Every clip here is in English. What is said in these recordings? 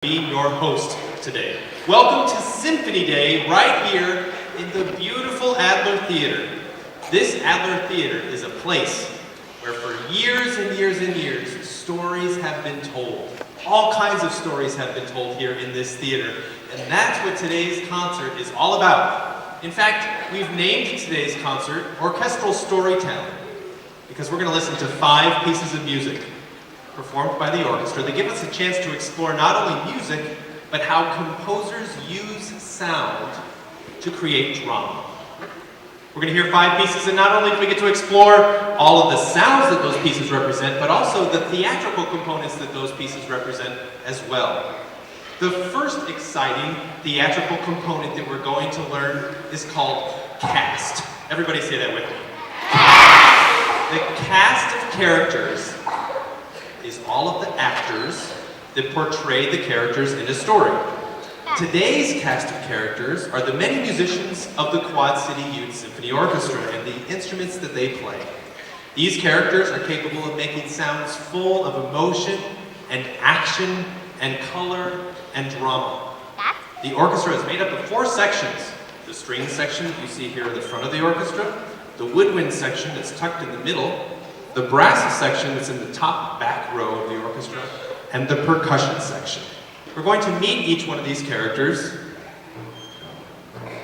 Be your host today. Welcome to Symphony Day right here in the beautiful Adler Theater. This Adler Theater is a place where for years and years and years stories have been told. All kinds of stories have been told here in this theater, and that's what today's concert is all about. In fact, we've named today's concert Orchestral Storytelling because we're going to listen to 5 pieces of music performed by the orchestra. They give us a chance to explore not only music, but how composers use sound to create drama. We're going to hear 5 pieces, and not only do we get to explore all of the sounds that those pieces represent, but also the theatrical components that those pieces represent as well. The first exciting theatrical component that we're going to learn is called cast. Everybody say that with me. The cast of characters is all of the actors that portray the characters in a story. Today's cast of characters are the many musicians of the Quad City Youth Symphony Orchestra and the instruments that they play. These characters are capable of making sounds full of emotion and action and color and drama. The orchestra is made up of 4 sections. The string section you see here in the front of the orchestra, the woodwind section that's tucked in the middle, the brass section that's in the top back row of the orchestra, and the percussion section. We're going to meet each one of these characters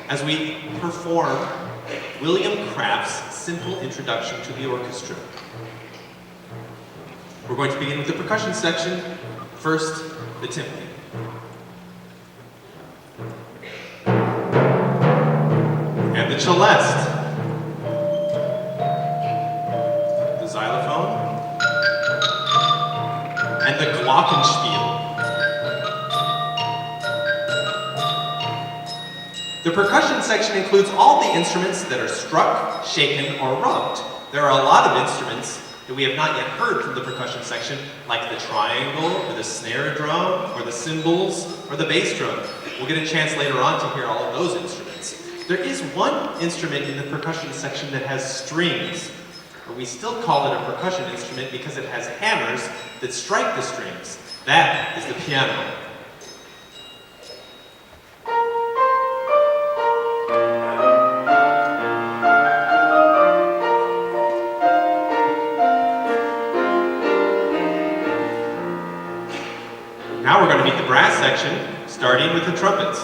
as we perform William Kraft's simple introduction to the orchestra. We're going to begin with the percussion section. First, the timpani. And the celeste. Xylophone, and the glockenspiel. The percussion section includes all the instruments that are struck, shaken, or rubbed. There are a lot of instruments that we have not yet heard from the percussion section, like the triangle, or the snare drum, or the cymbals, or the bass drum. We'll get a chance later on to hear all of those instruments. There is one instrument in the percussion section that has strings, but we still call it a percussion instrument because it has hammers that strike the strings. That is the piano. Now we're going to meet the brass section, starting with the trumpets.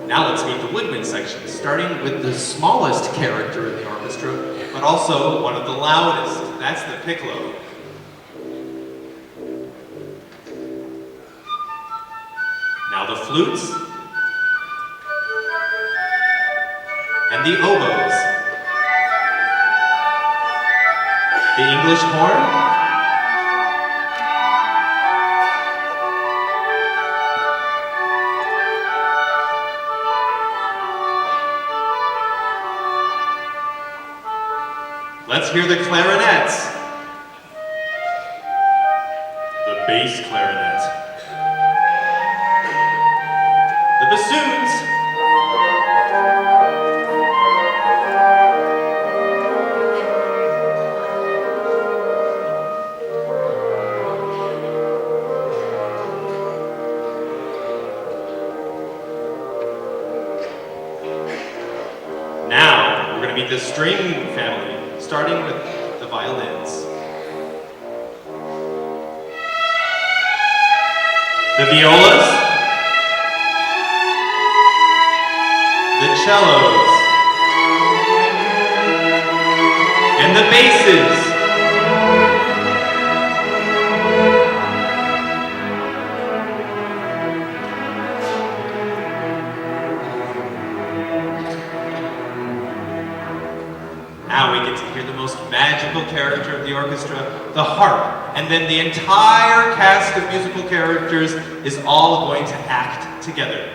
Now let's meet the woodwind section, starting with the smallest character in the orchestra, but also one of the loudest. That's the piccolo. Now the flutes, and the oboes, the English horn, let's hear the clarinets, the bass clarinet, the bassoons, now we're going to meet the string family, starting with the violins. The violas, the cellos, and the basses. Now we get to hear the most magical character of the orchestra, the harp. And then the entire cast of musical characters is all going to act together.